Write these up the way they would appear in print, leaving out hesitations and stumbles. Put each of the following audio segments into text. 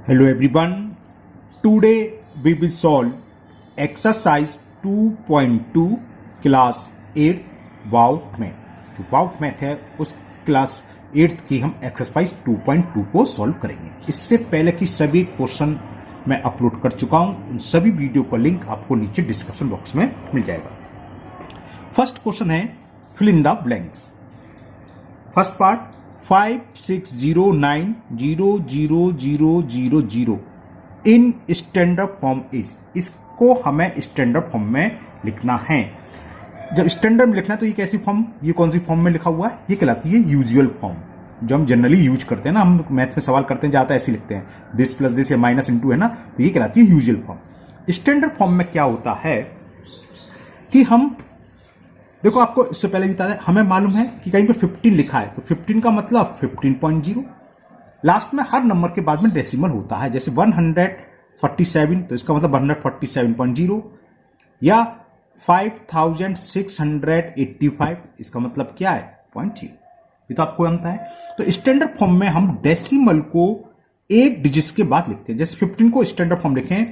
Hello everyone. Today we will solve exercise 2.2 class 8 वाउट math. जो वाउट मैथ है उस क्लास 8 की हम एक्सरसाइज 2.2 को सॉल्व करेंगे. इससे पहले की सभी क्वेश्चन मैं अपलोड कर चुका हूं. उन सभी वीडियो का लिंक आपको नीचे डिस्क्रिप्शन बॉक्स में मिल जाएगा. फर्स्ट क्वेश्चन है fill in the blanks. First part 56090000 in standard form is. इसको हमें स्टैंडर्ड फॉर्म में लिखना है. जब स्टैंडर्ड में लिखना है तो ये कैसी फॉर्म, ये कौन सी फॉर्म में लिखा हुआ है, ये कहलाती है यूजुअल फॉर्म. जो हम जनरली यूज करते हैं ना, हम मैथ में सवाल करते हैं जाता है ऐसे लिखते हैं, दिस प्लस दिस या माइनस इनटू है ना, तो ये कहलाती है यूजुअल फॉर्म. स्टैंडर्ड फॉर्म में क्या होता है कि हम देखो, आपको इससे पहले भी बता दें, हमें मालूम है कि कहीं पे 15 लिखा है तो 15 का मतलब 15.0. लास्ट में हर नंबर के बाद में डेसिमल होता है. जैसे 147 तो इसका मतलब 147.0 या 5685 इसका मतलब क्या है 0.0. ये तो आपको जानता है. तो स्टैंडर्ड फॉर्म में हम डेसिमल को एक डिजिट के बाद लिखते हैं. जैसे 15 को स्टैंडर्ड फॉर्म लिखें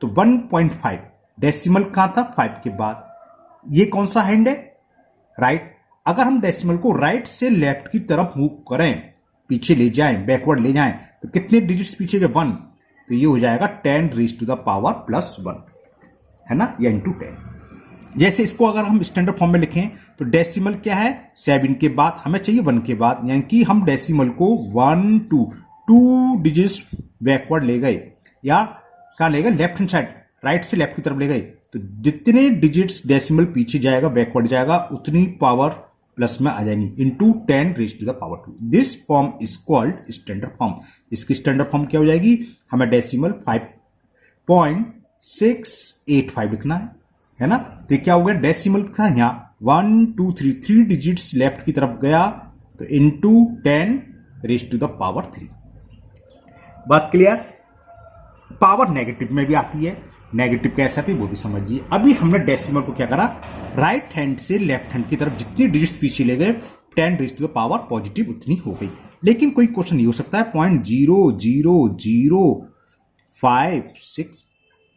तो 1.5 डेसिमल कहां था 5 के बाद. ये कौन सा हैंड है, राइट. अगर हम डेसिमल को राइट से लेफ्ट की तरफ मूव करें, पीछे ले जाएं, बैकवर्ड ले जाएं, तो कितने डिजिट्स पीछे के 1, तो ये हो जाएगा 10 raise to the power plus 1 है ना, या इंटू 10. जैसे इसको अगर हम स्टैंडर्ड फॉर्म में लिखें तो डेसिमल क्या है 7 के बाद, हमें चाहिए 1 के बाद, यानी कि हम डेसिमल को 2 डिजिट्स बैकवर्ड ले गए, या कहां ले गए, लेफ्ट हैंड साइड, राइट से लेफ्ट की तरफ ले गए. तो जितने डिजिट्स डेसिमल पीछे जाएगा, बैकवर्ड जाएगा, उतनी पावर प्लस में आ जाएंगी, into 10 raise to the power 2. This form is called standard form. इसकी स्टैंडर्ड फॉर्म क्या हो जाएगी, हमें डेसिमल 5.685 लिखना है ना. तो क्या हो गया, डेसिमल था यहां 1 2 3 डिजिट्स लेफ्ट की तरफ गया, तो into 10 raise to the power 3. बात क्लियर. पावर नेगेटिव में भी आती है, नेगेटिव कैसे आती है वो भी समझिए. अभी हमने डेसिमल को क्या करा, राइट हैंड से लेफ्ट हैंड की तरफ जितनी डिजिट्स पीछे ले गए, 10 raise to the power positive उतनी हो गई. लेकिन कोई क्वेश्चन ये हो सकता है 0.00056,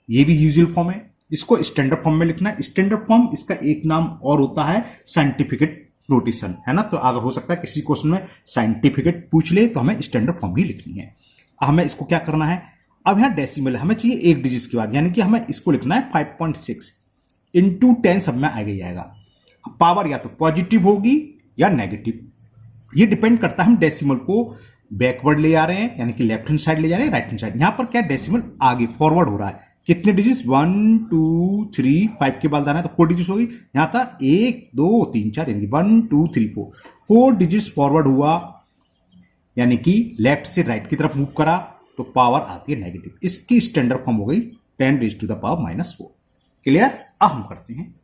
ये भी यूजुअल फॉर्म है, इसको स्टैंडर्ड फॉर्म में लिखना है. स्टैंडर्ड फॉर्म इसका एक नाम और होता है साइंटिफिक नोटेशन, है ना. तो अगर हो सकता है किसी क्वेश्चन में साइंटिफिक पूछ ले तो हमें स्टैंडर्ड फॉर्म ही लिखनी है. हमें इसको क्या करना है, अब यहां डेसिमल हमें चाहिए एक डिजिट के बाद, यानी कि हमें इसको लिखना है 5.6 इंटू 10 सब में आ गई जाएगा. पावर या तो पॉजिटिव होगी या नेगेटिव, ये डिपेंड करता है हम डेसिमल को बैकवर्ड ले आ रहे हैं, यानी कि लेफ्ट हैंड साइड ले जा रहे हैं, राइट हैंड साइड. यहां पर क्या डेसिमल आगे फॉरवर्ड हो रहा है, कितने डिजिट्स 1 2 3 5 के बाद आना है तो 4 डिजिट्स होगी. यहां था 1 2 3 4, यानी 1 2 3 4 डिजिट्स फॉरवर्ड हुआ, यानी कि लेफ्ट से राइट की तरफ मूव करा तो पावर आती है नेगेटिव. इसकी स्टैंडर्ड फॉर्म हो गई 10 raise to the power -4. Clear. अब हम करते हैं.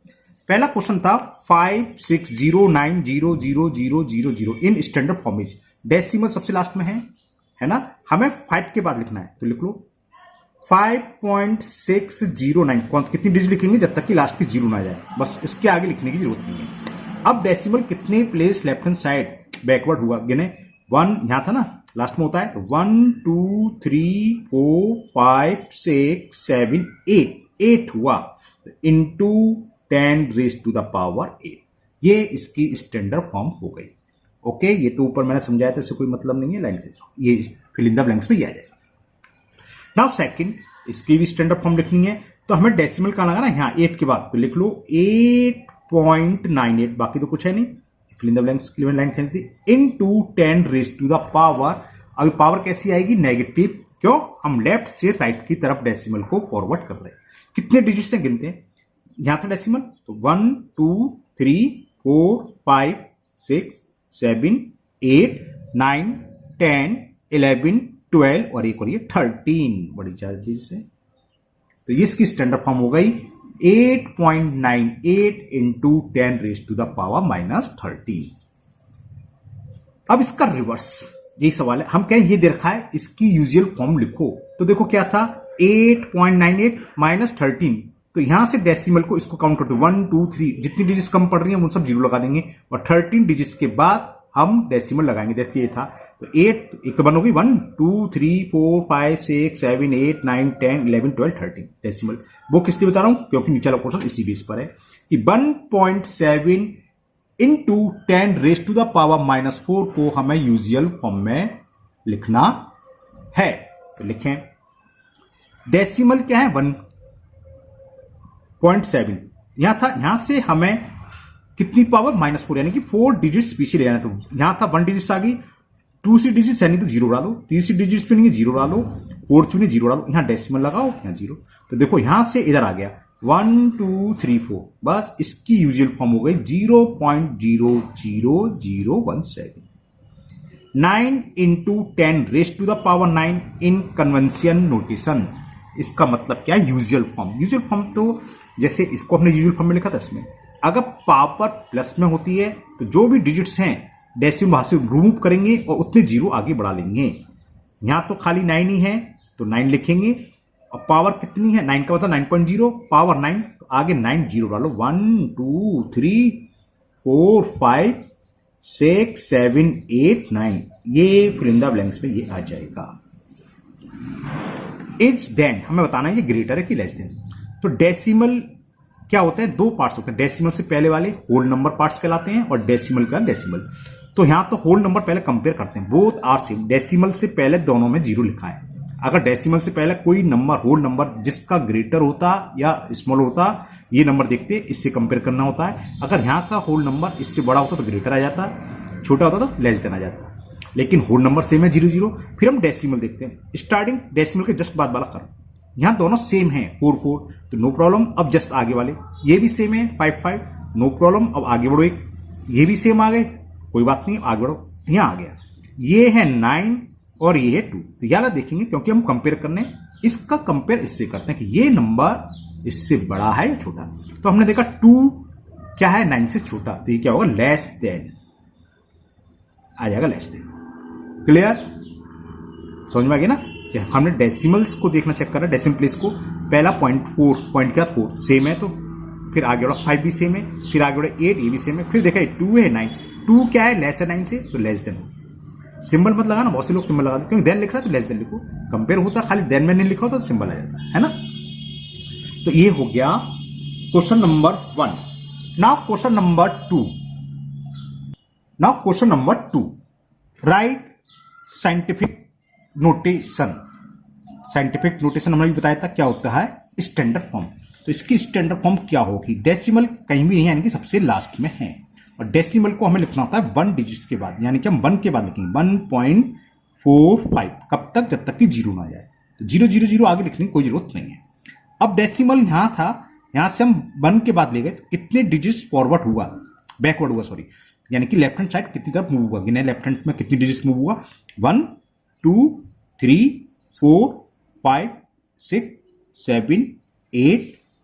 पहला क्वेश्चन था 56090000 in standard form is. Decimal सबसे लास्ट में है ना, हमें 5 के बाद लिखना है, तो लिख लो 5.609. कितनी डिजिट लिखेंगे जब तक कि लास्ट की 0 ना जाए, बस इसके आगे लिखने की जरूरत नहीं है. अब डेसिमल कितने place left hand side backward हुआ, गिने 1 यहां था ना, लास्ट में होता है 1 2 3 4 5 6 7 8 हुआ, into 10 raise to the power 8. ये इसकी स्टैंडर्ड फॉर्म हो गई. ओके, ये तो ऊपर मैंने समझाया था, इससे कोई मतलब नहीं है, लाइन खींच रहा हूं, ये फिल इन द ब्लैंक्स में ही आ जाएगा. नाउ सेकंड, इसकी भी स्टैंडर्ड फॉर्म लिखनी है, तो हमें डेसिमल कहां लगाना है, यहां 8 के बाद, तो लिख लो 8.98, बाकी तो कुछ है नहीं, फिल इन द ब्लैंक्स की लाइन खींच दी, into 10 raise to the power. अभी पावर कैसी आएगी, नेगेटिव, क्यों, हम लेफ्ट से राइट की तरफ डेसिमल को फॉरवर्ड कर रहे हैं. कितने डिजिट से गिनते हैं, यहां था डेसिमल, तो 1 2 3 4 5 6 7 8 9 10 11 12 और एक और ये 13 बड़ी 4 डिजिट से. तो इसकी स्टैंडर्ड फॉर्म हो गई 8.98 into 10 raise to the power -13. अब इसका रिवर्स, यही सवाल है, हम कहें ये दे रखा है, इसकी यूजुअल फॉर्म लिखो. तो देखो क्या था 8.98 -13, तो यहां से डेसिमल को इसको काउंट कर दो 1 2 3, जितनी डिजिट्स कम पड़ रही हैं उन सब 0 लगा देंगे, और 13 डिजिट्स के बाद हम डेसिमल लगाएंगे। जैसे ये था तो 8 एक तो 1 होगी, 1 2 3 4 5 6 7 8 9 10 11 12 13 डेसिमल। वो किस लिए बता रहा हूं, क्योंकि नीचे वाला क्वेश्चन इसी बेस पर है कि 1.7 into 10 raise to the power -4 को हमें यूजुअल फॉर्म में लिखना है। तो लिखें, डेसिमल क्या है 1.7, यहां था, यहां से हमें कितनी पावर -4 यानी कि 4 डिजिट्स पीछे ले जाना। तो यहां था 1 डिजिट्स आ गई, 2 डिजिट्स यानी तो 0 डालो, 3 डिजिट्स पे नहीं 0 डालो, 4th में 0 डालो, यहां डेसिमल लगाओ, यहां 0। तो देखो यहां से इधर आ गया 1 2 3 4, बस इसकी यूजुअल फॉर्म हो गई 0.00017। 9 into 10 raise to the power 9 in convention notation. इसका मतलब क्या है, यूजुअल फॉर्म। यूजुअल फॉर्म तो जैसे इसको हमने यूजुअल फॉर्म में लिखा था, इसमें अगर पावर प्लस में होती है तो जो भी डिजिट्स हैं डेसिमल वहां से रिमूव करेंगे और उतने 0 आगे बढ़ा लेंगे। यहां तो खाली 9 ही है तो 9 लिखेंगे, और पावर कितनी है 9 का मतलब 9.0, पावर 9 तो आगे 9 0 डालो, 1 2 3 4 5 6 7 8 9, ये फिल इन द ब्लैंक्स में ये आ जाएगा। इज देन हमें बताना है ये ग्रेटर है कि लेस देन। तो डेसिमल क्या होता है, 2 पार्ट्स होते हैं। डेसिमल से पहले वाले होल नंबर पार्ट्स कहलाते हैं, और डेसिमल का डेसिमल। तो यहां तो होल नंबर पहले कंपेयर करते हैं, बोथ आर सेम। डेसिमल से पहले दोनों में 0 लिखा है। अगर डेसिमल से पहले कोई नंबर होल नंबर जिसका ग्रेटर होता या स्मॉल होता, ये नंबर देखते इससे कंपेयर करना होता है। अगर यहां का होल नंबर इससे बड़ा होता तो ग्रेटर आ जाता, छोटा होता तो लेस देन आ जाता। लेकिन होल नंबर सेम है 0 0। फिर हम डेसिमल देखते हैं, स्टार्टिंग डेसिमल के जस्ट बाद वाला कर्व, यहां दोनों सेम है 4 4 तो नो प्रॉब्लम। अब जस्ट आगे वाले ये भी सेम है 5 5, नो प्रॉब्लम। अब आगे बढ़ो, एक ये भी सेम आ गए, कोई बात नहीं, आगे बढ़ो, यहां आ गया। ये है 9 और ये है 2, तो यहां देखेंगे क्योंकि हम कंपेयर करने, इसका कंपेयर इससे करते हैं कि ये नंबर इससे बड़ा है या छोटा। तो हमने देखा 2 क्या है 9 से छोटा, तो ये क्या होगा लेस देन आ जाएगा, लेस देन। क्लियर, समझ में आ गया ना कि हमने डेसिमल्स को देखना चेक करा, डेसिमल प्लेस को। पहला 0.4 पॉइंट क्या 4 सेम है, तो फिर आगे बढ़ा 5 भी सेम है, फिर आगे बढ़ा 8 ये भी सेम है, फिर देखा 2 है 9, 2 क्या है लेस है 9 से, तो लेस देन। सिंबल मत लगाना, बहुत से लोग सिंबल लगा दो, क्योंकि देन लिख रहा है तो लेस देन लिखो। कंपेयर होता खाली देन में नहीं लिखा होता तो सिंबल आ जाता है ना। तो ये हो गया question number 1। Now question number 2। Now question number 2, right scientific notation. Scientific notation हमने भी बताया था क्या होता है, स्टैंडर्ड फॉर्म। तो इसकी स्टैंडर्ड फॉर्म क्या होगी, डेसिमल कहीं भी नहीं यानी कि सबसे लास्ट में है, और डेसिमल को हमें लिखना होता है 1 डिजिट्स के बाद, यानी कि हम 1 के बाद लिखेंगे 1.45। कब तक, जब तक कि 0 ना जाए। तो 0 0 0 आगे लिखने की कोई जरूरत नहीं है। अब डेसिमल यहां था, यहां से हम 1 के बाद ले गए, तो कितने डिजिट्स फॉरवर्ड हुआ, बैकवर्ड हुआ सॉरी, यानी कि लेफ्ट हैंड साइड कितनी तरफ मूव हुआ, गिने लेफ्ट हैंड में कितनी डिजिट्स मूव हुआ, 1 2 3 4 5 6 7 8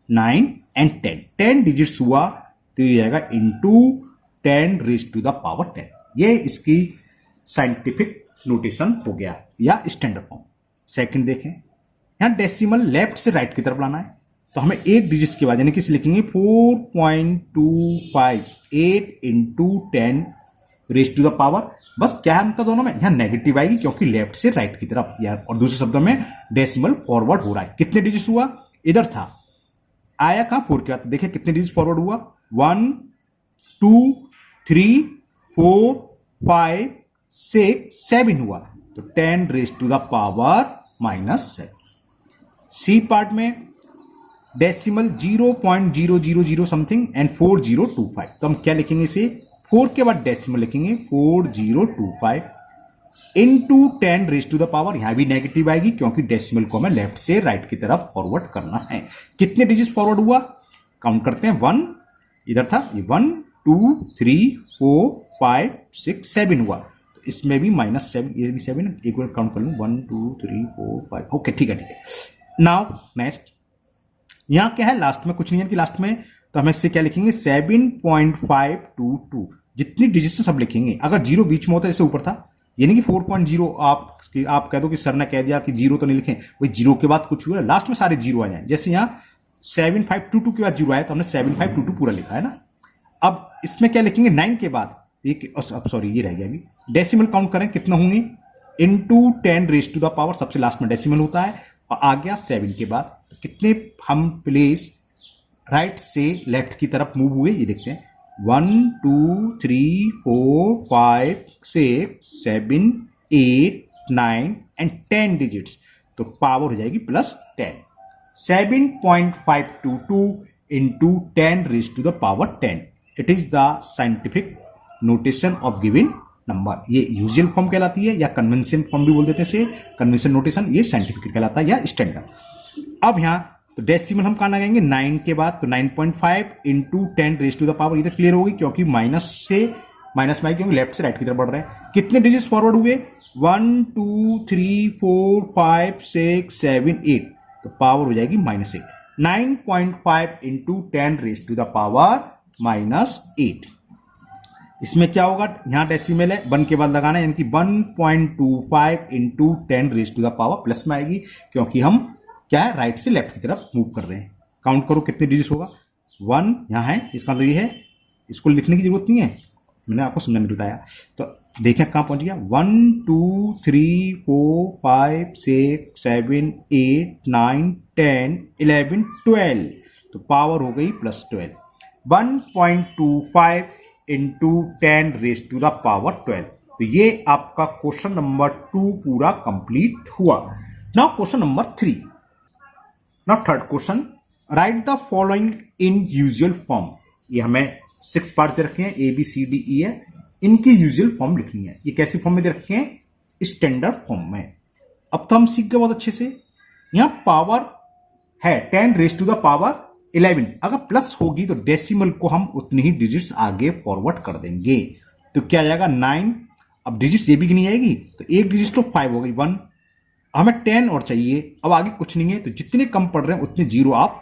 9 एंड 10। 10 डिजिट्स हुआ तो ये आएगा into 10 raise to the power 10। ये इसकी साइंटिफिक नोटेशन हो गया या स्टैंडर्ड फॉर्म। सेकंड देखें, यहां डेसिमल लेफ्ट से राइट की तरफ लाना है, तो हमें 8 डिजिट्स के बाद यानी कि लिखेंगे 4.258 into 10 raise to the power. बस क्या है उनका दोनों में, यहां नेगेटिव आएगी क्योंकि लेफ्ट से राइट की तरफ, या और दूसरे शब्दों में डेसिमल फॉरवर्ड हो रहा है। कितने डिजिट्स हुआ, इधर था आया कहां 4 के बाद, देखिए कितने डिजिट्स फॉरवर्ड हुआ, 1 2 3 4 5 6 7 हुआ, तो 10 raise to the power -7। C part में डेसिमल 0.000 समथिंग एंड 4025, तो हम क्या लिखेंगे इसे, 4 के बाद डेसिमल लिखेंगे 4025 into 10 raise to the power. यहां भी नेगेटिव आएगी क्योंकि डेसिमल को हमें लेफ्ट से राइट की तरफ फॉरवर्ड करना है। कितने डिजिट्स फॉरवर्ड हुआ, काउंट करते हैं, 1 इधर था, ये 1 2 3 4 5 6 7 हुआ, तो इसमें भी -7, ये भी 7, एक बार काउंट कर लूं, 1 2 3 4 5, ओके ठीक है ठीक है। नाउ नेक्स्ट, यहां क्या है लास्ट में कुछ नहीं है कि लास्ट में, तो हम इससे क्या लिखेंगे 7.522, जितनी डिजिट्स सब लिखेंगे। अगर 0 बीच में होता है जैसे ऊपर था, यानी कि 4.0 आप कह दो कि सर ने कह दिया कि 0 तो नहीं लिखें, वही 0 के बाद कुछ हुआ, लास्ट में सारे 0 आ जाए। जैसे यहां 7522 के बाद 0 आया तो हमने 7522 पूरा लिखा है ना। अब इसमें क्या लिखेंगे 9 के बाद, अब सॉरी ये रह गया अभी, डेसिमल काउंट करें कितना होंगे, into 10 raise to the power, सबसे लास्ट में डेसिमल होता है, और आ गया 7 के बाद, तो कितने हम प्लेस राइट से लेफ्ट की तरफ मूव हुए ये देखते हैं, 1 2 3 4 5 6 7 8 9 एंड 10 डिजिट्स, तो पावर हो जाएगी +10, 7.522 into 10 raise to the power 10, it is the scientific notation of given number. ये यूजुअल फॉर्म कहलाती है या कन्वेंशन फॉर्म भी बोल देते हैं इसे, कन्वेंशन नोटेशन, ये साइंटिफिक कहलाता है या स्टैंडर्ड। अब यहां तो डेसिमल हम कहां लगाएंगे 9 के बाद, तो 9.5 into 10 raise to the power, ये तो क्लियर होगी क्योंकि माइनस में क्योंकि लेफ्ट से राइट की तरफ बढ़ रहे हैं। कितने डिजिट्स फॉरवर्ड हुए, 1 2 3 4 5 6 7 8, तो पावर हो जाएगी -8, 9.5 into 10 raise to the power -8। इसमें क्या होगा, यहां डेसिमल है, 1 के बाद लगाना है, यानी कि 1.25 into 10 raise to the power plus में आएगी क्योंकि हम क्या है राइट से लेफ्ट की तरफ मूव कर रहे हैं। काउंट करो कितने डिजिट्स होगा, 1 यहां है, इसका मतलब ये है, इसको लिखने की जरूरत नहीं है, मैंने आपको समझाने बताया। तो देखें कहां पहुंच गया, 1 2 3 4 5 6 7 8 9 10 11 12, तो पावर हो गई +12, 1.25 into 10 raise to the power 12। तो ये आपका क्वेश्चन नंबर 2 पूरा कंप्लीट हुआ। Now question number 3, now third question, right the following in usual form. ये हमें 6 पार्ट दे रखे हैं, ABCDE है, इनकी यूजुअल फॉर्म लिखनी है। ये कैसी फॉर्म में दे रखे हैं, स्टैंडर्ड फॉर्म में। अब तो हम सीख गए बहुत अच्छे से, यहां पावर है 10 रेज टू द पावर 11, अगर प्लस होगी तो डेसिमल को हम उतनी ही डिजिट्स आगे फॉरवर्ड कर देंगे, तो क्या आ जाएगा 9, अब डिजिट्स ये भी गिनी जाएगी, तो एक डिजिट तो 5 हो गई 1, हमें 10 और चाहिए, अब आगे कुछ नहीं है, तो जितने कम पड़ रहे हैं उतने जीरो आप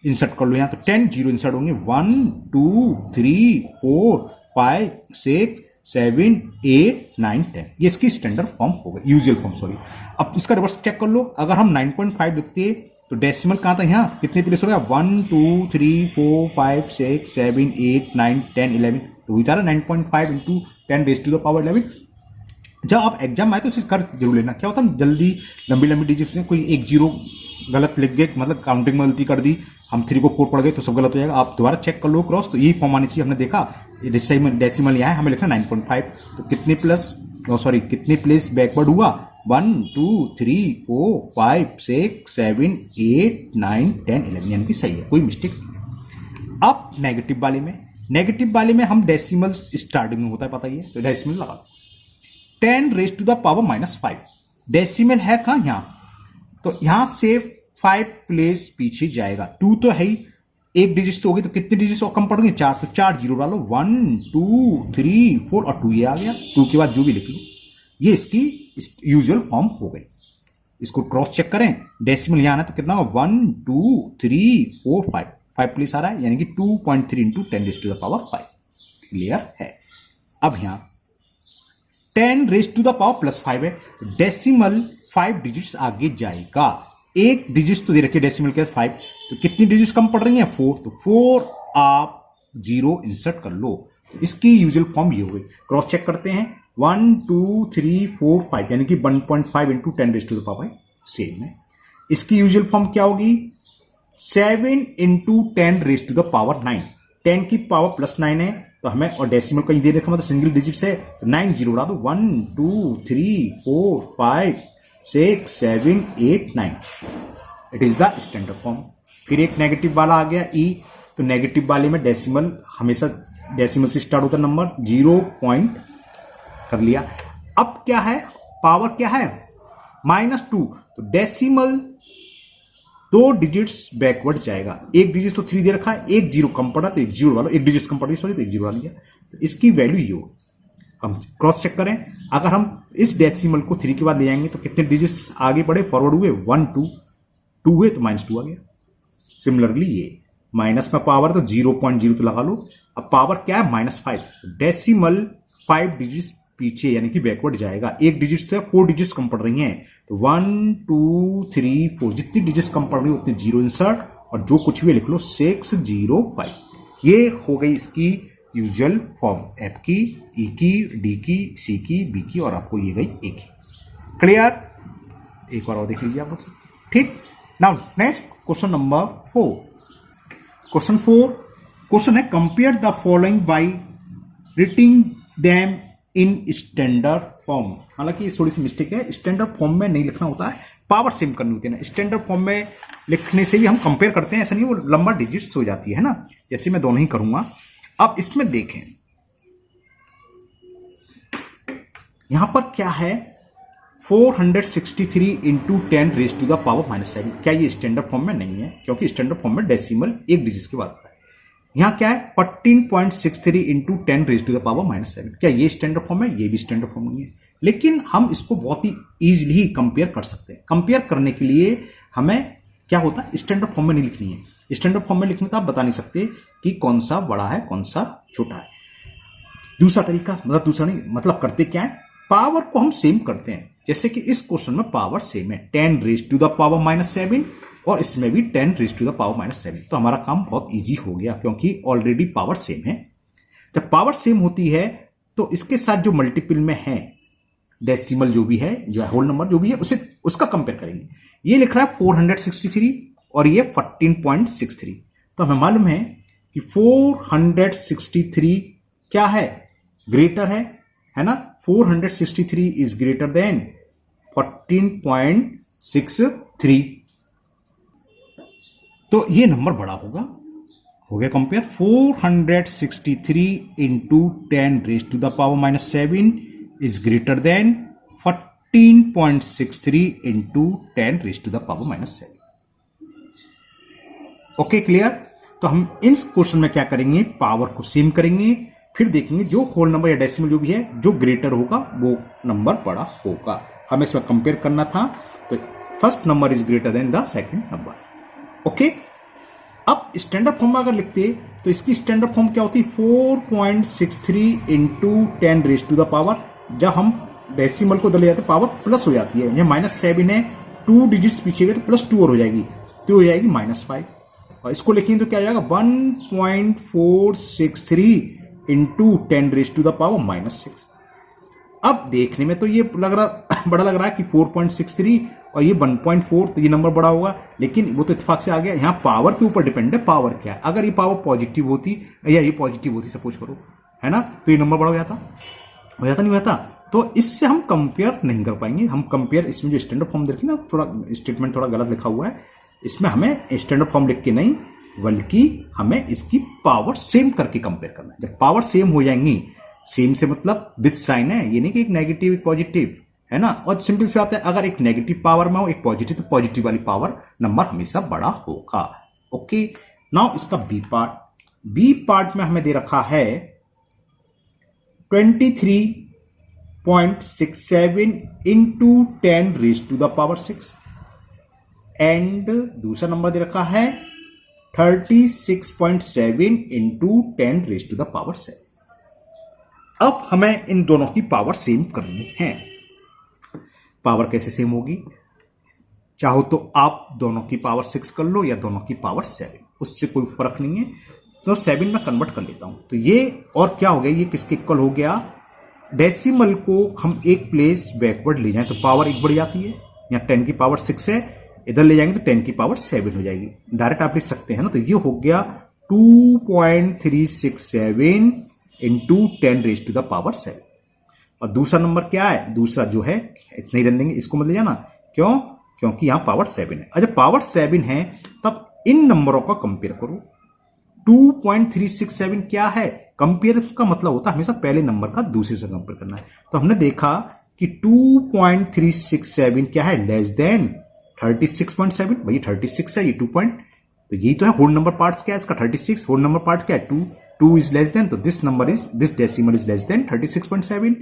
इंसर्ट कर लो यहां, तो 10 जीरो इंसर्ट होंगे, 1 2 3 4 5 6 7 8 9 10, ये इसकी स्टैंडर्ड फॉर्म हो गई, यूजुअल फॉर्म सॉरी। अब इसका रिवर्स चेक कर लो, अगर हम 9.5 लिखते तो डेसिमल कहां था, यहां कितने प्लेस हो गया, 1 2 3 4 5 6 7 8 9 10 11, तो वही था 9.5 into 10 raise to the power 11। जब आप एग्जाम आए तो इसे कर जरूर लेना, क्या होता है जल्दी लंबी लंबी डिजिट्स में कोई एक जीरो गलत लिख गए, मतलब काउंटिंग में गलती कर दी, हम 3 को 4 पढ़ गए तो सब गलत हो जाएगा, आप दोबारा चेक कर लो क्रॉस, तो यही फॉर्म आनी चाहिए। हमने देखा डेसिमल यहाँ है, हमें लिखना 9.5, तो कितने कितने प्लेस बैकवर्ड हुआ, 1 2 3 4 5 6 7 8 9 10 11, यानी कि सही है, कोई मिस्टेक नहीं है। अब नेगेटिव वाले में हम डेसिमल्स स्टार्टिंग में होता है पता ही है, तो डेसिमल लगा 10 raise to the power -5, decimal है कहां, यहां, तो यहां से 5 प्लेस पीछे जाएगा, 2 तो है ही, एक डिजिट तो होगी, तो कितने डिजिट और कम पड़ गए, 4, तो 4 जीरो डालो, 1 2 3 4 और 2 ये आ गया, 2 के बाद जो भी लिख लो, ये इसकी यूजुअल फॉर्म हो गई। इसको क्रॉस चेक करें, डेसिमल यहां आना तो कितना होगा, 1 2 3 4 5 प्लेस आ रहा है, यानी कि 2.3 into 10 raise to the power 5, clear है। अब यहां 10 रेज टू द पावर +5 है, तो डेसिमल 5 डिजिट्स आगे जाएगा, एक डिजिट तो दे रखी है डेसिमल के 5, तो कितनी डिजिट्स कम पड़ रही हैं, 4, तो 4 आप 0 इंसर्ट कर लो, इसकी यूजुअल फॉर्म ये हो गई। क्रॉस चेक करते हैं, 1 2 3 4 5, यानी कि 1.5 into 10 raise to the power same है। इसकी यूजुअल फॉर्म क्या होगी, 7 into 10 raise to the power 9, 10 की पावर +9 है, तो हमें और डेसिमल कहीं दे रखा मतलब सिंगल डिजिट है, तो 9 जीरो उड़ा दो, 1 2 3 4 5 6 7 8 9, it is the standard form. फिर एक नेगेटिव वाला आ गया E, तो नेगेटिव वाले में डेसिमल हमेशा डेसिमल से स्टार्ट होता है नंबर, 0 पॉइंट कर लिया। अब क्या है, पावर क्या है -2, तो डेसिमल 2 डिजिट्स बैकवर्ड जाएगा, एक डिजिट तो 3 दे रखा है, एक जीरो कम पड़ा तो एक जीरो डालो, एक डिजिट कम पड़ी सॉरी तो एक जीरो डाल लिया, तो इसकी वैल्यू ये होगी। हम क्रॉस चेक करें, अगर हम इस डेसिमल को 3 के बाद ले जाएंगे तो कितने डिजिट्स आगे बढ़े, फॉरवर्ड हुए, 1 2 हुए तो -2 आ गया। सिमिलरली ये माइनस में पावर तो 0.0 तो लगा लो, अब पावर क्या है -5, डेसिमल 5 डिजिट्स पीछे यानी कि बैकवर्ड जाएगा, एक डिजिट से 4 डिजिट्स कम पड़ रही हैं, तो 1 2 3 4 जितनी डिजिट्स कम पड़ रही है उतने 0 इंसर्ट, और जो कुछ भी लिख लो 605, ये हो गई इसकी यूजुअल फॉर्म, एफ की, ई की, डी की, सी की, बी की और आपको ये गई ए की। क्लियर? एक बार और देख लीजिए आप लोग से। ठीक, now next question number 4। Question 4 question है compare the following by writing them in standard form. हालांकि ये थोड़ी सी मिस्टेक है, स्टैंडर्ड फॉर्म में नहीं लिखना होता है, पावर सेम करनी होती है ना। स्टैंडर्ड फॉर्म में लिखने से भी हम कंपेयर करते हैं, ऐसा नहीं वो लंबा डिजिट्स हो जाती है ना, जैसे मैं दोनों ही करूंगा। अब इसमें देखें यहां पर क्या है, 463 into 10 raise to the power -7। क्या ये स्टैंडर्ड फॉर्म में नहीं है? क्योंकि स्टैंडर्ड फॉर्म में डेसिमल एक डिजिट के बाद आता है। यहां क्या है 14.63 into 10 raise to the power -7। क्या ये स्टैंडर्ड फॉर्म है? ये भी स्टैंडर्ड फॉर्म नहीं है, लेकिन हम इसको बहुत ही इजीली कंपेयर कर सकते हैं। कंपेयर करने के लिए हमें क्या होता है, स्टैंडर्ड फॉर्म में नहीं लिखनी है। स्टैंडर्ड फॉर्म में लिखने तो आप बता नहीं सकते कि कौन सा बड़ा है कौन सा छोटा है। दूसरा तरीका, मतलब दूसरा नहीं, मतलब करते क्या है, पावर को हम सेम करते हैं। जैसे कि इस क्वेश्चन में पावर सेम है, 10 रेज टू द पावर -7 और इसमें भी 10 रेज टू द पावर -7। तो हमारा काम बहुत इजी हो गया क्योंकि ऑलरेडी पावर सेम है। जब पावर सेम होती है तो इसके साथ जो मल्टीपल में है, डेसिमल जो भी है, जो होल नंबर जो भी है, उसे उसका कंपेयर करेंगे। ये लिख रहा है 463 और ये 14.63। तो हमें मालूम है कि 463 क्या है, ग्रेटर है ना। 463 इज ग्रेटर देन 14.63। तो ये नंबर बड़ा होगा, हो गया compare. 463 into 10 raise to the power -7 is greater than 14.63 into 10 raise to the power -7। Okay, clear? तो हम इन क्वेश्चन में क्या करेंगे, पावर को सेम करेंगे, फिर देखेंगे जो होल नंबर या डेसिमल जो भी है, जो ग्रेटर होगा वो नंबर बड़ा होगा। हमें इसमें कंपेयर करना था, तो first number is greater then the second number. Okay, अब स्टैंडर्ड फॉर्म में अगर लिखते तो इसकी स्टैंडर्ड फॉर्म क्या होती, 4.63 into 10 raise to the power, जब हम डेसिमल को ले जाते पावर प्लस हो जाती है। यह -7 है, 2 डिजिट्स पीछे गए तो +2 और हो जाएगी, तो हो जाएगी -5। और इसको लिखेंगे तो क्या आ जाएगा 1.463 into 10 raise to the power -6। अब देखने में तो ये लग रहा बड़ा लग रहा है कि 4.63 और ये 1.4, तो ये नंबर बड़ा होगा, लेकिन वो तो इत्तेफाक से आ गया। यहाँ पावर के ऊपर डिपेंड है, पावर क्या है। अगर ये पावर पॉजिटिव होती या ये पॉजिटिव होती, सपोज करो, है ना, तो ये नंबर बड़ा हो जाता नहीं होता। तो इससे हम कंपेयर नहीं कर पाएंगे। हम कंपेयर, इसमें जो स्टैंडर्ड फॉर्म देखिए ना, थोड़ा स्टेटमेंट थोड़ा गलत लिखा हुआ है, इसमें हमें स्टैंडर्ड फॉर्म लिख के नहीं, बल्कि हमें इसकी पावर सेम करके कंपेयर करना है। जब पावर सेम हो जाएंगी, सेम से मतलब विथ साइन है, ये नहीं कि एक नेगेटिव एक पॉजिटिव, है ना। और सिंपल सी बात है, अगर एक नेगेटिव पावर में हो एक पॉजिटिव, तो पॉजिटिव वाली पावर नंबर हमेशा बड़ा होगा। ओके, नाउ इसका बी पार्ट। बी पार्ट में हमें दे रखा है 23.67 into 10 raise to the power 6 and दूसरा नंबर दे रखा है 36.7 into 10 raise to the power 7। अब हमें इन दोनों की पावर सेम करनी है। पावर कैसे सेम होगी, चाहो तो आप दोनों की पावर 6 कर लो या दोनों की पावर 7, उससे कोई फर्क नहीं है। तो 7 में कन्वर्ट कर लेता हूं, तो ये और क्या हो गया, ये किसके इक्वल हो गया, डेसिमल को हम एक प्लेस बैकवर्ड ले जाएं तो पावर एक बढ़ जाती है। यहाँ 10 की पावर 6 है, इधर ले जाएंगे तो 10 की पावर 7 हो जाएगी। डायरेक्ट आप लिख सकते हैं ना, तो ये हो गया 2.367 into 10 raise to the power 7। और दूसरा नंबर क्या है, दूसरा जो है नहीं रन देंगे, इसको मत ले जाना, क्यों, क्योंकि यहां पावर 7 है। और जब पावर 7 है तब इन नंबरों का कंपेयर करो। 2.367 क्या है, कंपेयर का मतलब होता है हमेशा पहले नंबर का दूसरे से कंपेयर करना है। तो हमने देखा कि 2.367 क्या है, लेस देन 36.7। भाई 36 है, ये 2 पॉइंट, तो यही तो है होल नंबर पार्ट्स क्या है इसका, 36। होल नंबर पार्ट्स क्या है, 2 इज लेस देन, तो this number is, this decimal is less then 36.7।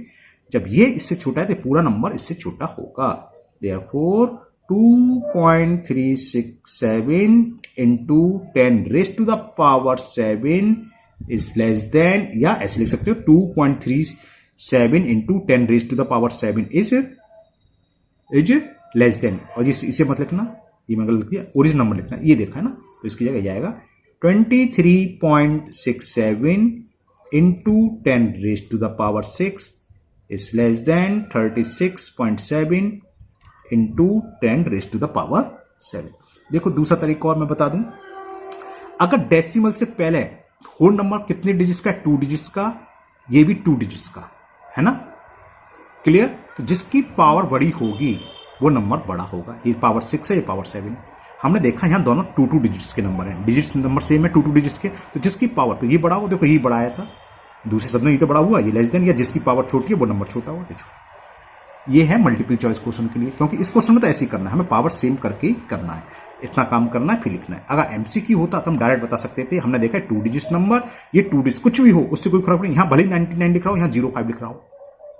जब ये इससे छोटा है तो पूरा नंबर इससे छोटा होगा। Therefore 2.367 into 10 raise to the power 7 is less than, या ऐसे लिख सकते हो 2.37 into 10 raise to the power 7 is less than. और इसे मत लिखना, ये मैं गलत किया, ओरिजिनल नंबर लिखना, ये देखा है ना, तो इसकी जगह जाएगा 23.67 into 10 raised to the power 6 is less than 36.7 into 10 raised to the power 7। देखो दूसरा तरीका और मैं बता दूं, अगर डेसिमल से पहले होल नंबर कितने डिजिट्स का है, 2 डिजिट्स का, ये भी 2 डिजिट्स का है ना, क्लियर। तो जिसकी पावर बड़ी होगी वो नंबर बड़ा होगा। ये पावर 6 है, ये पावर 7। हमने देखा यहां दोनों 2 डिजिट्स के नंबर हैं, डिजिट्स नंबर सेम है 2 डिजिट्स के, तो जिसकी पावर, तो ये बड़ा हुआ, देखो ये बड़ा आया था, दूसरे शब्द में ये तो बड़ा हुआ, ये लेस देन, या जिसकी पावर छोटी है वो नंबर छोटा हुआ। देखो ये है मल्टीपल चॉइस क्वेश्चन के लिए, क्योंकि इस क्वेश्चन में तो ऐसे ही करना है, हमें पावर सेम करके ही करना है, इतना काम करना है फिर लिखना है। अगर एमसीक्यू होता तो हम डायरेक्ट बता सकते थे, हमने देखा है 2 डिजिट्स नंबर, ये 2 डिजिट कुछ भी हो उससे कोई फर्क नहीं, यहां भले 99 लिख रहा हो, यहां 05 लिख रहा हो,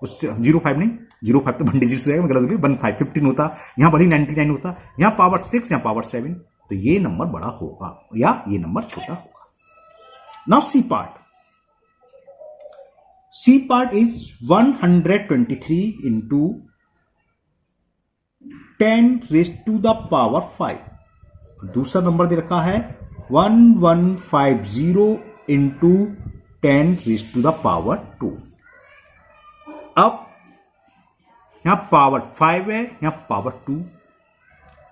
उससे 05 नहीं, 05 तो 1 डिजिट रहेगा, गलत हो गया, 15 होता, यहां भले 99 होता, यहां पावर 6 या पावर 7, तो ये नंबर बड़ा होगा या ये नंबर छोटा होगा। Now C part, C part is 123 into 10 raise to the power 5। दूसरा नंबर दे रखा है 1150 into 10 raise to the power 2। अब यहां पावर 5 है, यहां पावर 2,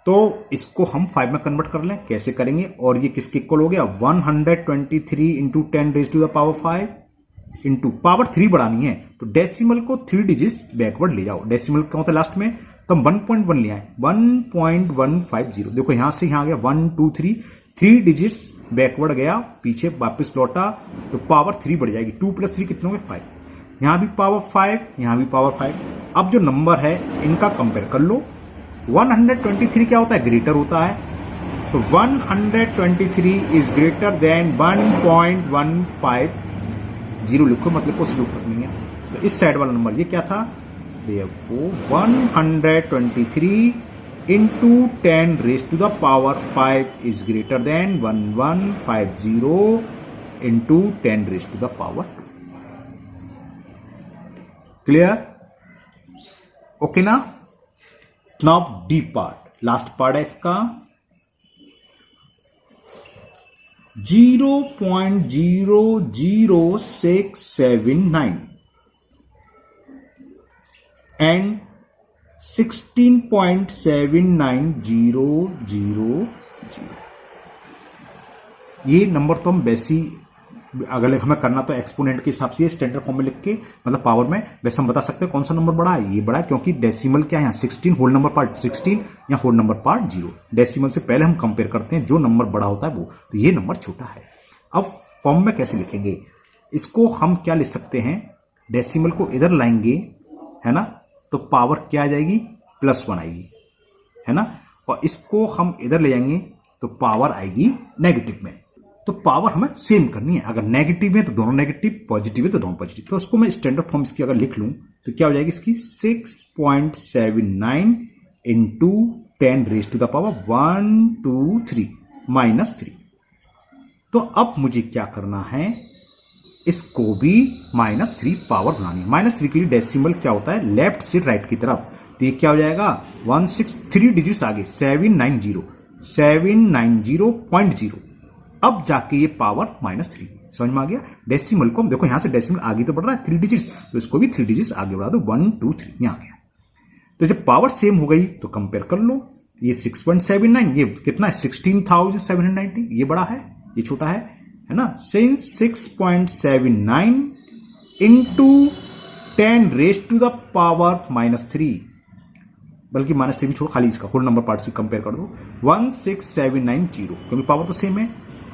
तो इसको हम 5 में कन्वर्ट कर लें, कैसे करेंगे, और ये किसके इक्वल हो गया, 123 into 10 raise to the power 5 into power 3 बढ़ानी है, तो डेसिमल को 3 डिजिट्स बैकवर्ड ले जाओ, डेसिमल क्या होता है लास्ट में, तो हम 1.1 ले आए, 1.150। देखो यहां से यहां आ गया 1 2 3 डिजिट्स बैकवर्ड गया, पीछे वापस लौटा, तो पावर 3 बढ़ जाएगी, 2 + 3 कितने हो गए, 5। यहां भी पावर 5, यहां भी पावर 5। अब जो नंबर है इनका कंपेयर कर लो, 123 क्या होता है, ग्रेटर होता है, तो 123 इज ग्रेटर देन 1.150 लिखो, मतलब कुछ रूप नहीं है, तो इस साइड वाला नंबर ये क्या था, therefore 123 into 10 raised to the power 5 is greater than 1150 into 10 raised to the power 2। Clear? Okay ना? Now D part, last part है इसका, 0.00679 and 16.79000। ये नंबर तो हम वैसी, अगर हमें करना तो एक्सपोनेंट के हिसाब से स्टैंडर्ड फॉर्म में लिख के, मतलब पावर में, वैसे हम बता सकते हैं कौन सा नंबर बड़ा है, ये बड़ा है, क्योंकि डेसिमल क्या है यहाँ 16, होल नंबर पार्ट 16 या होल नंबर पार्ट 0, डेसिमल से पहले हम कंपेयर करते हैं, जो नंबर बड़ा होता है वो, तो ये नंबर छोटा है। अब फॉर्म में कैसे लिखेंगे इसको, हम क्या लिख सकते हैं, डेसिमल को इधर लाएंगे है ना, तो पावर क्या आ जाएगी, +1 आएगी है ना, और इसको हम इधर ले जाएंगे तो पावर आएगी नेगेटिव में। तो पावर हमें सेम करनी है, अगर नेगेटिव है तो दोनों नेगेटिव, पॉजिटिव है तो दोनों पॉजिटिव, तो उसको मैं स्टैंडर्ड फॉर्म इसकी अगर लिख लूं तो क्या हो जाएगी इसकी, 6.79 into 10 raise to the power 123 -3। तो अब मुझे क्या करना है, इसको भी -3 पावर बनानी है। -3 के लिए डेसिमल क्या होता है, लेफ्ट से राइट की तरफ, तो ये क्या हो जाएगा, 163 डिजिट्स आगे 790.0। अब जाके ये पावर -3, समझ में आ गया। डेसिमल को देखो यहां से डेसिमल आगे तो बढ़ रहा है 3 डिजिट्स, तो इसको भी 3 डिजिट्स आगे बढ़ा दो, 1 2 3 यहां आ गया। तो जब पावर सेम हो गई तो कंपेयर कर लो, ये 6.79, ये कितना है 16,790, ये बड़ा है ये छोटा है ना, since 6.79 into 10 raise to the power -3, बल्कि -3 भी छोड़ो, खाली इसका होल नंबर पार्ट से कंपेयर कर दो, 16790, क्योंकि पावर तो सेम है,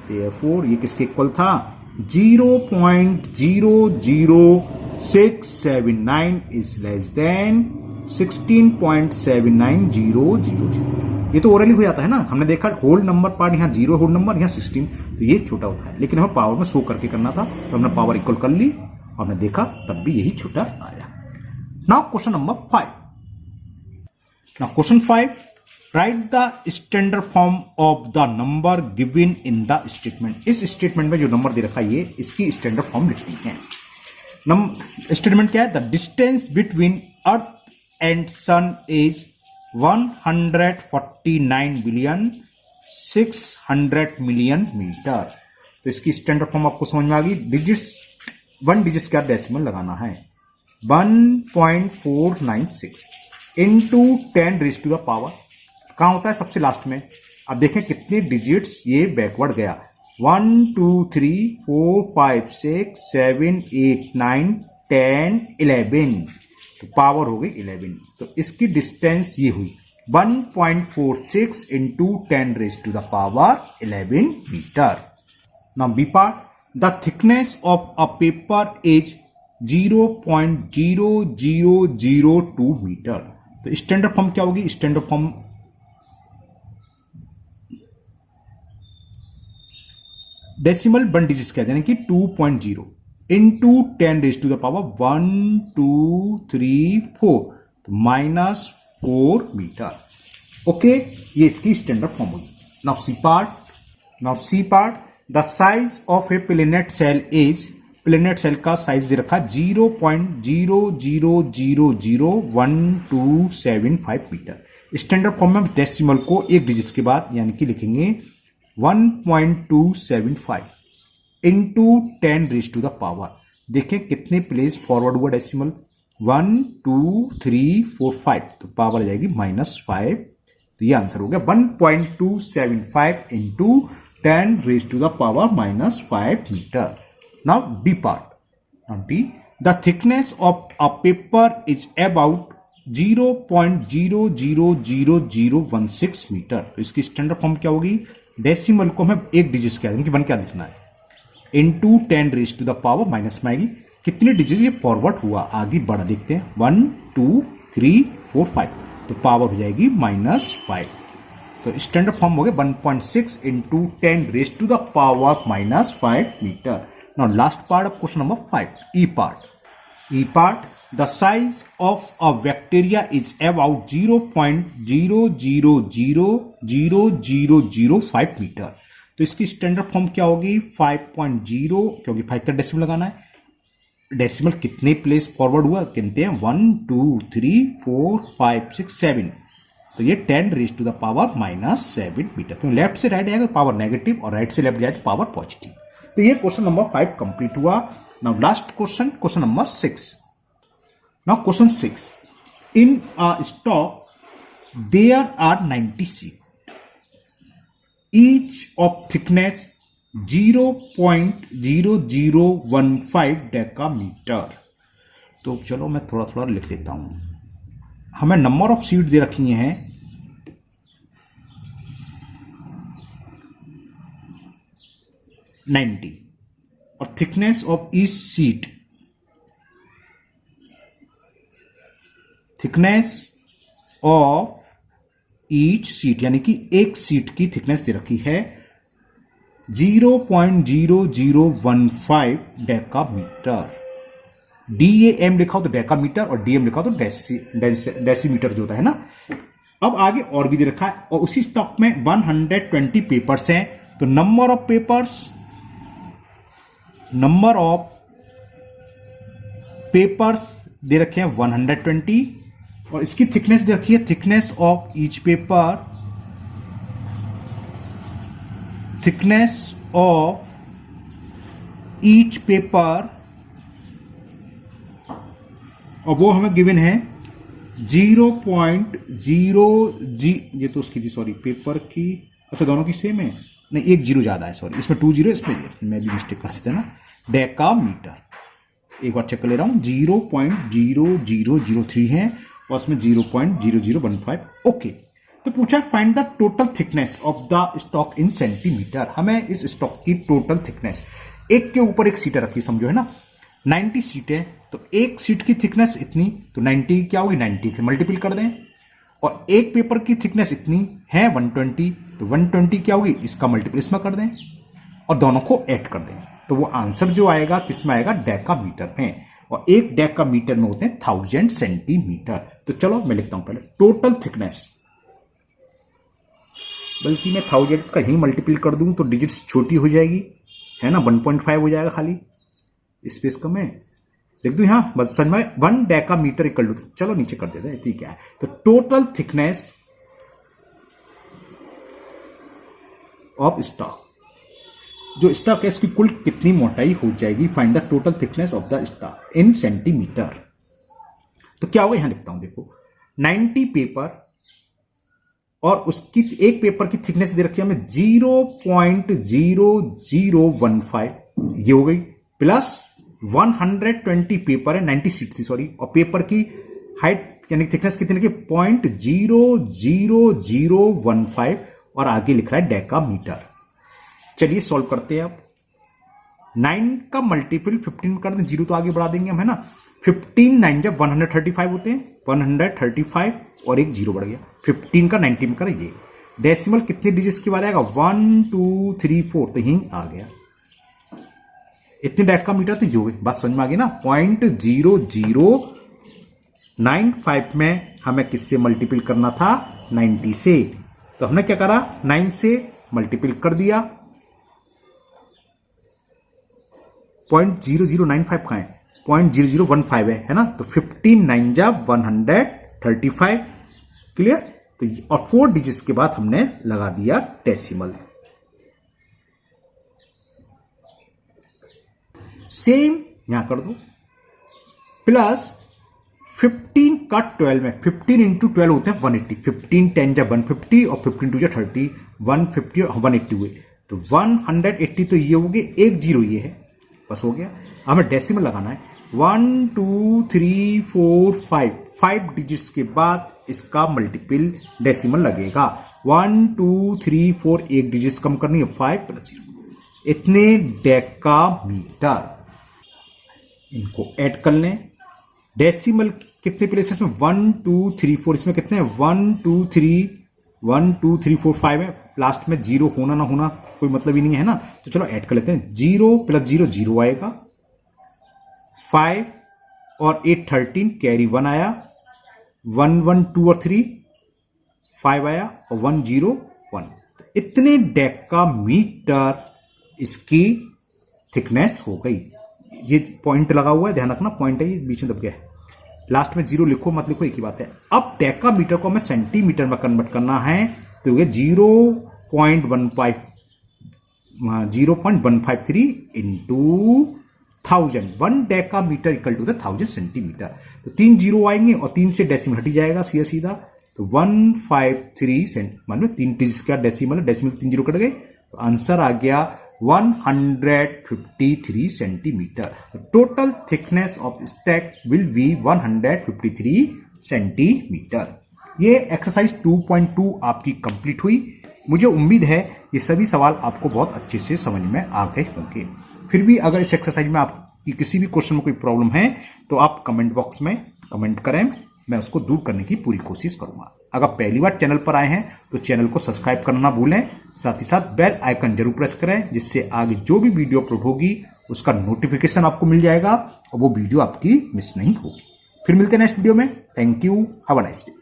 therefore ये किसके इक्वल था, 0.00679 इज लेस देन 16.79000। ये तो ओरली हो जाता है ना, हमने देखा होल नंबर पार्ट यहाँ 0 होल नंबर, यहाँ 16, तो ये छोटा होता है, लेकिन हमें पावर में शो करके करना था, तो हमने पावर इक्वल कर ली, हमने देखा तब भी यही छोटा आया। Now question number 5। Now question 5, write the standard form of the number given in the statement। इस स्टेटमेंट में जो नंबर दे रखा है ये, इसकी स्टैंडर्ड फॉर्म लिखनी है। स्टेटमेंट क्या है, the distance between earth and sun is 149,600,000,000 metre. तो इसकी स्टैंडर्ड फॉर्म आपको समझ में आ गई, डिजिट्स 1 डिजिट का डेसिमल लगाना है 1.496 into 10 raise to the power कहाँ होता है सबसे लास्ट में। अब देखें कितने डिजिट्स ये बैकवर्ड गया 1 2 3 4 5 6 7 8 9 10 11 तो पावर हो गई 11। तो इसकी डिस्टेंस ये हुई 1.46 into 10 raise to the power 11 metre. Now B part the thickness of a paper is 0.0002 metre. तो स्टैंडर्ड फॉर्म क्या होगी, स्टैंडर्ड फॉर्म डेसिमल 1 डिजिट कहते हैं कि 2.0 into 10 raise to the power 1 2 3 4 तो -4 मीटर। ओके, ये इसकी स्टैंडर्ड फॉर्म होगी। Now C part the size of a planet cell is, planet cell का साइज दे रखा 0.000127 मीटर। स्टैंडर्ड फॉर्म में डेसिमल को एक डिजिट के बाद यानी कि लिखेंगे 1.275 into 10 raise to the power. देखें कितने प्लेस फॉरवर्ड हुआ डेसिमल 1 2 3 4 5 तो पावर आ जाएगी -5। तो ये आंसर हो गया 1.275 into 10 raise to the power -5 metre. Now D part, the thickness of a paper is about 0.000016 metre. तो इसकी स्टैंडर्ड फॉर्म क्या होगी, डेसिमल को हमें एक डिजिट क्या कि 1 क्या लिखना है into 10 raise to the power minus में आएगी कितने डिजिट ये फॉरवर्ड हुआ आगे बढ़ा देखते हैं 1 2 3 4 5 तो पावर हो जाएगी -5। तो स्टैंडर्ड फॉर्म हो गया 1.6 into 10 raise to the power -5 metre. Now last part of question number 5 E part the size of a bacteria is about 0.000005 metre. तो इसकी स्टैंडर्ड फॉर्म क्या होगी 5.0 क्योंकि 5 का डेसिमल लगाना है। डेसिमल कितने प्लेस फॉरवर्ड हुआ कहते हैं 1 2 3 4 5 6 7 तो ये 10 raise to the power -7 metre. क्योंकि लेफ्ट से राइट आएगा पावर नेगेटिव और राइट से लेफ्ट जाए तो पावर पॉजिटिव। तो ये क्वेश्चन नंबर 5 कंप्लीट हुआ। Now last question number 6। Now question 6. In a stock, there are 90 seeds. Each of thickness 0.0015 decametre. तो चलो मैं थोड़ा थोड़ा लिख देता हूं। हमें नंबर ऑफ सीट दे रखी हैं 90 और thickness of each seat thickness of each seat यानी कि एक सीट की थिकनेस दे रखी है 0.0015 डेकामीटर। DAM लिखा हो तो डेकामीटर और DM लिखा हो तो डेसीमीटर जो होता है ना। अब आगे और भी दे रखा है और उसी स्टॉक में 120 पेपर्स हैं। तो नंबर ऑफ पेपर्स दे रखे हैं 120 और इसकी थिकनेस दे रखी है थिकनेस ऑफ ईच पेपर और वो हमें गिवन है 0.0 ये तो उसकी थी सॉरी पेपर की अच्छा दोनों की सेम है नहीं एक जीरो ज्यादा है सॉरी इसमें 2 जीरो इसमें मैं भी मिस्टेक कर देता ना डेकामीटर। एक बार चेक कर ले रहा हूं 0.0003 है और उसमें 0.0015 ओके। तो पूछा find the total thickness of the stock in centimetre. हमें इस स्टॉक की टोटल थिकनेस एक के ऊपर एक सीटें रखी समझो है ना 90 सीटें तो एक सीट की थिकनेस इतनी तो 90 क्या होगी 90 से मल्टीपल कर दें और एक पेपर की थिकनेस इतनी है 120 तो 120 क्या होगी इसका मल्टीपल इसमें कर दें और दोनों को ऐड कर दें तो वो आंसर जो आएगा किसमें आएगा डेकामीटर में और एक डेकामीटर में होते हैं 1000 सेंटीमीटर। तो चलो मैं लिखता हूं पहले टोटल थिकनेस बल्कि मैं 1000 का ही मल्टीपल कर दूं तो डिजिट्स छोटी हो जाएगी है ना 1.5 हो जाएगा खाली स्पेस कम है लिख दूं यहां बस समझ में 1 डेकामीटर इक्वल टू चलो नीचे कर देते हैं ठीक है। तो टोटल थिकनेस ऑफ स्टॉक जो स्टार है इसकी कुल कितनी मोटाई हो जाएगी, find the total thickness of the star in centimetre. तो क्या होगा, यहां लिखता हूं, देखो 90 पेपर और उसकी एक पेपर की थिकनेस दे रखी है हमें 0.0015, ये हो गई, प्लस 120 पेपर है, 90 सीट थी सॉरी, और पेपर की हाइट यानी थिकनेस कितनी की 0.00015 और आगे लिख रहा है डेकामीटर। चलिए सॉल्व करते हैं अब। 9 का मल्टीपल 15 कर दें, 0 तो आगे बढ़ा देंगे हम, है ना। 15 9 जब 135 होते हैं, 135 और एक 0 बढ़ गया, 15 का 90 में करें, ये डेसिमल कितने डिजिट्स के बाद आएगा 1 2 3 4, तो यहीं आ गया। इतने डेकामीटर तो ये हो गई, बात समझ में आ गई ना। 0.0095 में हमें किससे मल्टीपल करना था, 90 से, तो हमने क्या करा 9 से मल्टीपल कर दिया। 0.0095 कहां है, 0.0015 है ना, तो 15 9 जब 135, क्लियर। तो और 4 डिजिट्स के बाद हमने लगा दिया डेसिमल। सेम यहां कर दो, प्लस 15 का 12 में 15 इंटू 12 होते हैं 180, 15 10 जब 150 और 15 2 जब 30, 150 और 180 हुए, तो 180 तो ये हो गए, एक 0 ये है, बस हो गया। हमें डेसिमल लगाना है, 1 2 3 4 5 डिजिट्स के बाद इसका मल्टीपल डेसिमल लगेगा। 1 2 3 4 एक डिजिट्स कम करनी है, 5 + 0, इतने डेकामीटर। इनको ऐड कर लें, डेसिमल कितने प्लेसेस में 1 2 3 4, इसमें कितने हैं 1 2 3 4 5 है, लास्ट में 0 होना ना होना कोई मतलब ही नहीं है ना, तो चलो ऐड कर लेते हैं। 0 + 0 0 आएगा, 5 और 8 13, कैरी 1 आया, 1 1 2 और 3 5 आया और 1 0 1, तो इतने डेकामीटर इसकी थिकनेस हो गई। ये पॉइंट लगा हुआ है, ध्यान रखना, पॉइंट है ये, बीच में दब गया है, लास्ट में 0 लिखो मत लिखो एक ही बात है। अब डेकामीटर को हमें सेंटीमीटर में कन्वर्ट करना है, तो ये 0.153 into 1000, 1 decametre equal to the 1000 centimetre. तो 3 0 आएंगे और 3 से डेसिमल हट जाएगा सीधा सीधा, तो 153 सेंट, मान लो 3 डिजिट का डेसिमल, डेसिमल 3 0 कट गए, तो आंसर आ गया 153 centimetre. Total thickness of stack will be 153 centimetre. ये एक्सरसाइज 2.2 आपकी कंप्लीट हुई। मुझे उम्मीद है ये सभी सवाल आपको बहुत अच्छे से समझ में आ गए होंगे। फिर भी अगर इस एक्सरसाइज में आपकी किसी भी क्वेश्चन में कोई प्रॉब्लम है तो आप कमेंट बॉक्स में कमेंट करें, मैं उसको दूर करने की पूरी कोशिश करूंगा। अगर पहली बार चैनल पर आए हैं तो चैनल को सब्सक्राइब करना ना भूलें, साथ ही साथ बेल आइकन जरूर प्रेस करें, जिससे आगे जो भी वीडियो अपलोड होगी उसका नोटिफिकेशन आपको मिल जाएगा और वो वीडियो आपकी मिस नहीं होगी। फिर मिलते हैं नेक्स्ट वीडियो में। Thank you, have a nice day.